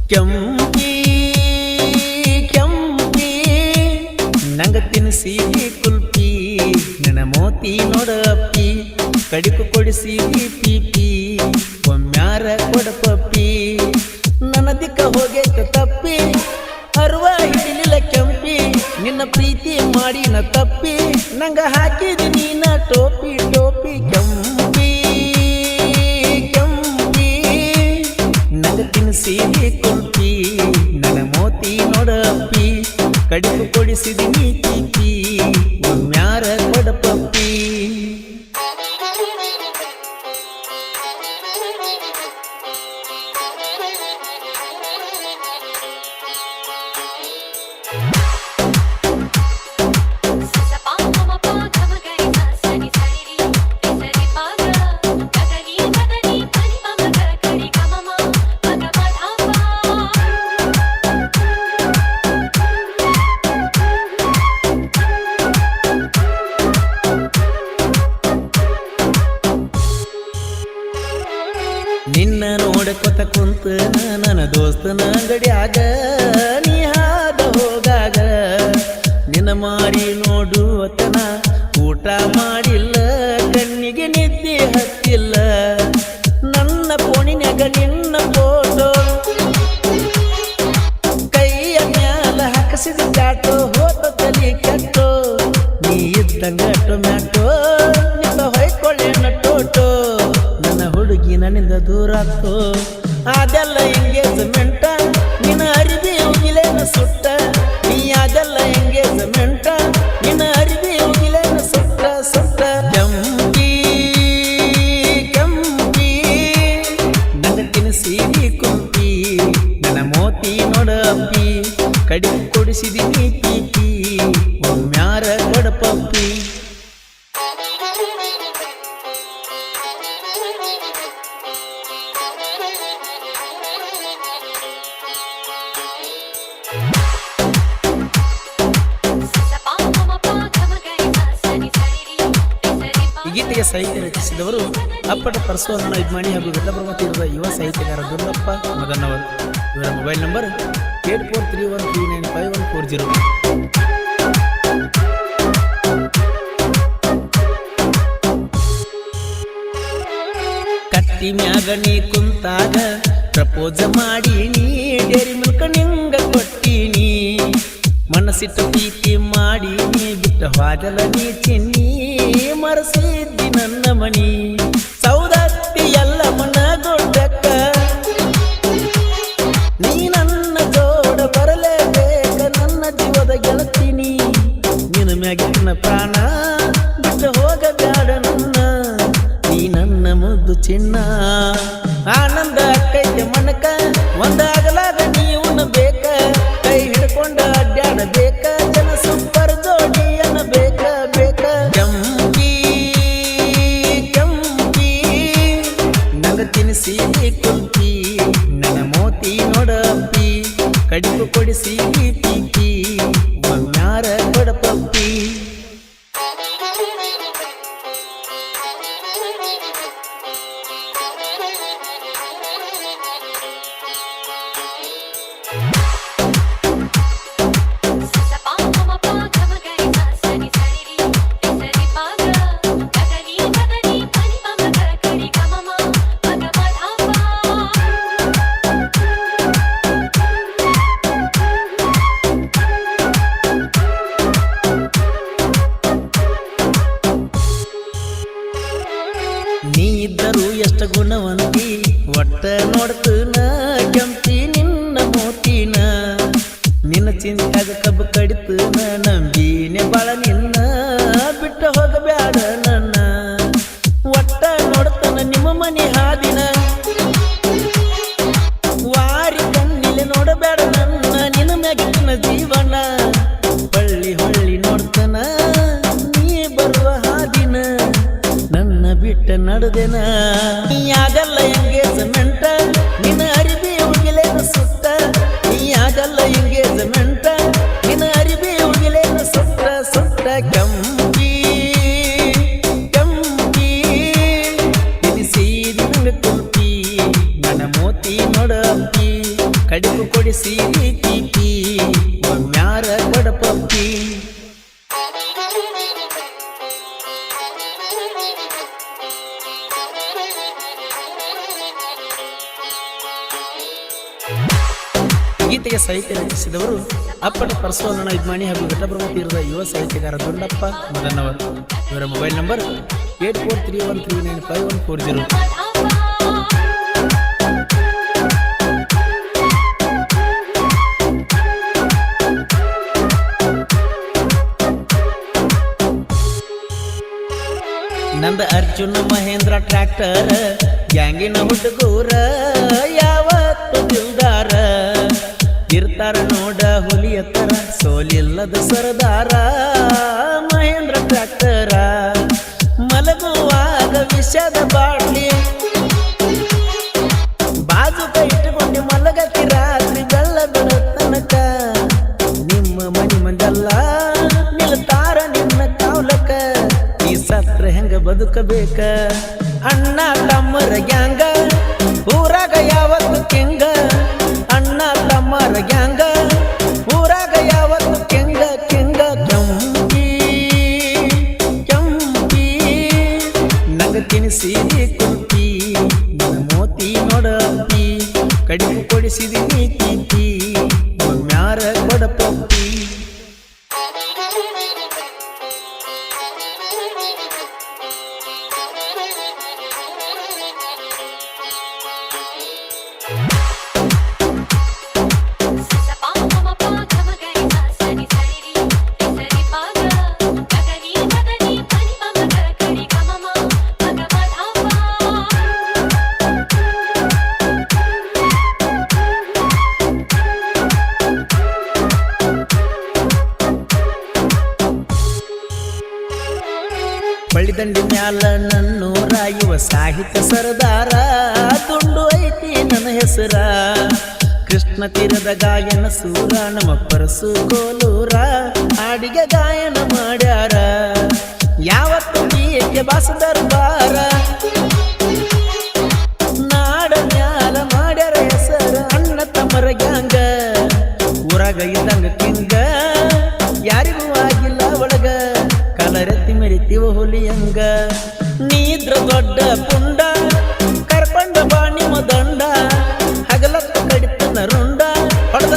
ಕೆಂಪಿ ಕೆಂಪಿ ನಂಗ ತಿನ್ನಿಸಿದಿ ಕುಲ್ಪಿ ನನ್ನ ಮೋತಿ ನೋಡ ಅಪ್ಪಿ ಕಡಿಕು ಕೊಡಿಸಿದಿ ಪೀಪಿ ಒಮ್ಮ್ಯಾರ ಕೊಡ ಪಪ್ಪಿ ನನ್ನ ದಿಕ್ಕ ಹೋಗೈತ ತಪ್ಪಿ ಅರ್ವ ಹಿಡಿಲಿಲ್ಲ ಕೆಂಪಿ ನಿನ್ನ ಪ್ರೀತಿ ಮಾಡಿ ನ ತಪ್ಪಿ ನಂಗ ಹಾಕಿದಿ ನೀನ ಟೋಪಿ ಟೋಪಿ ಕೆಂಪಿ ಕೆಂಪಿ ನಂಗ ತಿನ್ನಿಸಿದಿ ಕುಲ್ಪಿ ನನ್ನ ಮೋತಿ ನೋಡ ಅಪ್ಪಿ ಕಡಿಕು ಕೊಡಿಸಿದಿ ನೀ ಪೀಪಿ ಒಮ್ಮ್ಯಾರ ಕೊಡ ಪಪ್ಪಿ ನಿನ್ನ ನೋಡಕೊತ ಕುಂತ ನನ್ನ ದೋಸ್ತನ ಅಂಗಡಿಯಾಗ ನೀ ಹಾದ ಹೋಗಾಗ ನಿನ್ನ ಮಾರಿ ನೋಡುವತನ ಊಟ ಮಾಡಿಲ್ಲ ಕಣ್ಣಿಗೆ ನಿದ್ದೆ ಹತ್ತಿಲ್ಲ ನನ್ನ ಫೋನಿನ್ಯಾಗ ನಿನ್ನ ಫೋಟೋ ಕೈಯ ಮ್ಯಾಲ ಹಾಕಸಿದ ಚಾಟೋ ಹೋತ ತಲಿ ಕೆಟ್ಟೋ ನೀ ಇದ್ದಂಗ ಟೊಮ್ಯಾಟೋ ನಿನ್ನ ಹೊಯ್ಕೊಳ್ಳೇನ ಟೋಟೋ ಹುಡುಗಿ ನನ್ನಿಂದ ದೂರ ಆಗ್ತೋ ಅದೆಲ್ಲ ಎಂಗೇಜ್ಮೆಂಟ ನಿನ್ನ ಅರಿವಿ ಉಗಿಲೇನ ಸುಟ್ಟ ನೀ ಅದೆಲ್ಲ ಎಂಗೇಜ್ಮೆಂಟ ನಿನ್ನ ಅರಿವಿ ಉಗಿಲೇನ ಸುಟ್ಟ ಸುಟ್ಟ ಕೆಂಪಿ ಕೆಂಪಿ ನನ್ನ ತಿನ್ನಿಸಿದಿ ಕುಂಪಿ ನನ್ನ ಮೋತಿ ನೋಡ ಅಪ್ಪಿ ಕಡಿ ಕೊಡಿಸಿದಿ ನೀ ಪೀಪಿ ಒಮ್ಮ್ಯಾರ ಕೊಡ ಪಪ್ಪಿ ಈ ಗೀತೆಗೆ ಸಾಹಿತ್ಯ ರಚಿಸಿದವರು ಅಪ್ಪಟ ಪರಶುವರ್ಣ ಇದ್ಮಾಣಿ ಹಾಗೂ ಘಟಪ್ರಭಾ ತೀರದ ಯುವ ಸಾಹಿತ್ಯಗಾರ ದುರ್ಗಪ್ಪ ಮದನ್ನವರು. ಇವರ ಮೊಬೈಲ್ ನಂಬರ್ 8431395140. ಕಟ್ಟಿ ಮ್ಯಾಗ ನೀ ಕುಂತಾಗ ಪ್ರಪೋಸ್ ಮಾಡಿ ನೀ ಡೇರಿ ಮಿಲ್ಕ ನಿಂಗ ಕೊಟ್ಟಿನಿ ಮನಸ್ಸಿಟ್ಟು ಪ್ರೀತಿ ಮಾಡಿ ನೀ ಬಿಟ್ಟ ಹೋದಲ ನೀ ಚಿನ್ನಿ ಮರಸಿದ್ದಿ ನನ್ನ ಮನಿ ಸೌದತ್ತಿ ಎಲ್ಲ ಮನಗೊಂಡಕ್ಕ ನೀ ನನ್ನ ಜೋಡ ಬರಲೇಬೇಕ ನನ್ನ ಜೀವದ ಗೆಳತೀನಿ ನಿನ್ನ ಮ್ಯಾಗಿನ ಪ್ರಾಣ ಬಿಟ್ಟು ಹೋಗಬ್ಯಾಡ ನನ್ನ ನೀ ನನ್ನ ಮುದ್ದು ಚಿನ್ನ ಆನಂದ ಕೈತೆ ಮನಕ ಒಂದಾಗಲಾಗ ನೀವನ್ನ ಬೇಕ ಕೈ ಹಿಡ್ಕೊಂಡ ಅಡ್ಡಾಡಬೇಕ ಜನ ಸೂಪರ್ ಜೋಡಿ ಅನ್ನಬೇಕ ಬೇಕ ಕೆಂಪಿ ಕೆಂಪಿ ನಂಗ ತಿನ್ನಿಸಿದಿ ಕುಲ್ಪಿ ನನ್ನ ಮೋತಿ ನೋಡ ಅಪ್ಪಿ ಕಡಿಕು ಕೊಡಿಸಿದಿ ಪೀಪಿ ಒಮ್ಮ್ಯಾರ ಕೊಡ ಪಪ್ಪಿ ನೀ ಇದ್ದರು ಎಷ್ಟ ಗುಣವಂತಿ ಒಟ್ಟ ನೋಡ್ತನ ಕೆಂಪಿ ನಿನ್ನ ಮೋತಿನ ನಿನ್ನ ಚಿಂತಾಗ ಕಬ್ಬು ಕಡಿತನ ನಂಬಿನೆ ಬಾಳ ನಿನ್ನ ಬಿಟ್ಟ ಹೋಗಬ್ಯಾಡ ನನ್ನ ಒಟ್ಟ ನೋಡ್ತನ ನಿಮ್ಮ ಮನೆ ಹಾದಿನ ವಾರಿ ಕಣ್ಣಿಲೆ ನೋಡಬೇಡ ನನ್ನ ನಿನ್ನ ಮ್ಯಾಗಿನ ಜೀವನ ಹೊಳ್ಳಿ ಹೊಳ್ಳಿ ನೋಡ್ತನ ನೀ ಬರುವ ಹಾದಿನ ನನ್ನ ಬಿಟ್ಟ ನಡೆದೆನ ನೀ ಆಗಲ್ಲ ಎಂಗೇಜ್ಮೆಂಟ ನಿನ್ನ ಅರಿವಿ ಉಗಿಲೇನ ಸುತ್ತ ನೀ ಆಗಲ್ಲ ಎಂಗೇಜ್ಮೆಂಟ ನಿನ್ನ ಅರಿವಿ ಉಗಿಲೇನ ಸುತ್ತ ಸುತ್ತ ಕೆಂಪಿ ಕೆಂಪಿ ತಿನ್ನಿಸಿದಿ ನಂಗ ಕುಲ್ಪಿ ನನ್ನ ಮೋತಿ ನೋಡ ಅಪ್ಪಿ ಕಡಿಕು ಗೀತೆಗೆ ಸಾಹಿತ್ಯ ರಚಿಸಿದವರು ಅಪ್ಪಟ ಪರಸೋಲನ ಇದ್ಮಾನಿ ಹಾಗೂ ಘಟಪ್ರಭು ತೀರದ ಯುವ ಸಾಹಿತ್ಯಗಾರ ದೊಡ್ಡಪ್ಪ ಮದನ್ನವರು. ಇವರ ಮೊಬೈಲ್ ನಂಬರ್ 8431395140. ನಂದ ಅರ್ಜುನ ಮಹೇಂದ್ರ ಟ್ರ್ಯಾಕ್ಟರ್ ಗ್ಯಾಂಗಿನ ಹುಡುಗೂರ ಯಾವತ್ತು ದಿಲ್ದಾರ ಇರ್ತಾರ ನೋಡ ಹುಲಿಯತ್ತರ ಸೋಲಿಲ್ಲದ ಸರದಾರ ಮಹೇಂದ್ರ ಟ್ರ್ಯಾಕ್ಟರ ಮಲಗುವಾಗ ವಿಷದ ಬಾಟ್ಲಿ ಬಾಜು ಕೈ ಇಟ್ಟುಕೊಂಡು ಮಲಗತಿ ರಾತ್ರಿ ಬೆಲ್ಲ ಬಿಡ ತನಕ ನಿಮ್ಮ ಮನಿ ಮಂದಲ್ಲ ನಿಲ್ತಾರ ನಿನ್ನ ಕಾವ್ಲಕ ಈ ಸತ್ರ ಹೆಂಗ ಬದುಕಬೇಕ ಅಣ್ಣ ತಮ್ಮರ ಗ್ಯಾಂಗ ಊರಾಗ ಯಾವತ್ತು ಕೆಂಗ ಅಣ್ಣ ತಮ್ಮರ ಗ್ಯಾಂಗ ಊರಾಗ ಯಾವತ್ತು ಕೆಂಗ ಕೆಂಗ ಕೆಂಪಿ ಕೆಂಪಿ ನಂಗ ತಿನಿಸಿದಿ ಕುಂತಿ ನನ್ನ ಮೋತಿ ನೋಡಂತಿ ಕಡಿಮೆ ಕೊಡಿಸಿದಿ ತೀತಿ ಮ್ಯಾರ ಕೊಡಪಂತಿ. ಬಳಿದಂಡಿ ಮ್ಯಾಲ ನನ್ನೂರ ಯುವ ಸಾಹಿತ್ಯ ಸರದಾರ ತುಂಡು ಐತಿ ನನ್ನ ಹೆಸರ ಕೃಷ್ಣ ತೀರದ ಗಾಯನ ಸೂರ ನಮ್ಮ ಪರಸು ಕೋಲೂರ ಹಾಡಿಗೆ ಗಾಯನ ಮಾಡ್ಯಾರ ಯಾವತ್ತು ಏಕೆ ಬಾಸ ದರ್ಬಾರ ನಾಡ ಮ್ಯಾಲ ಮಾಡ್ಯಾರ ಹೆಸರ ಅಣ್ಣ ತಮ್ಮರ ಗ್ಯಾಂಗ ಊರಾಗ ಇದ್ದಂಗ ಕಿಂಗ ಯಾರಿಗೂ ಆಗಿಲ್ಲ ಒಳಗ ಕಲರತಿ ಮೆರಿತಿವ ಹುಲಿಯಂಗ ನೀದ್ರ ದೊಡ್ಡ ಪುಂಡ ಕರ್ಕೊಂಡ ಬಾಣಿ ಮದಂಡ ಹಗಲತ್ತ ಕಡಿತನ ರುಂಡ ಹೊಡೆದ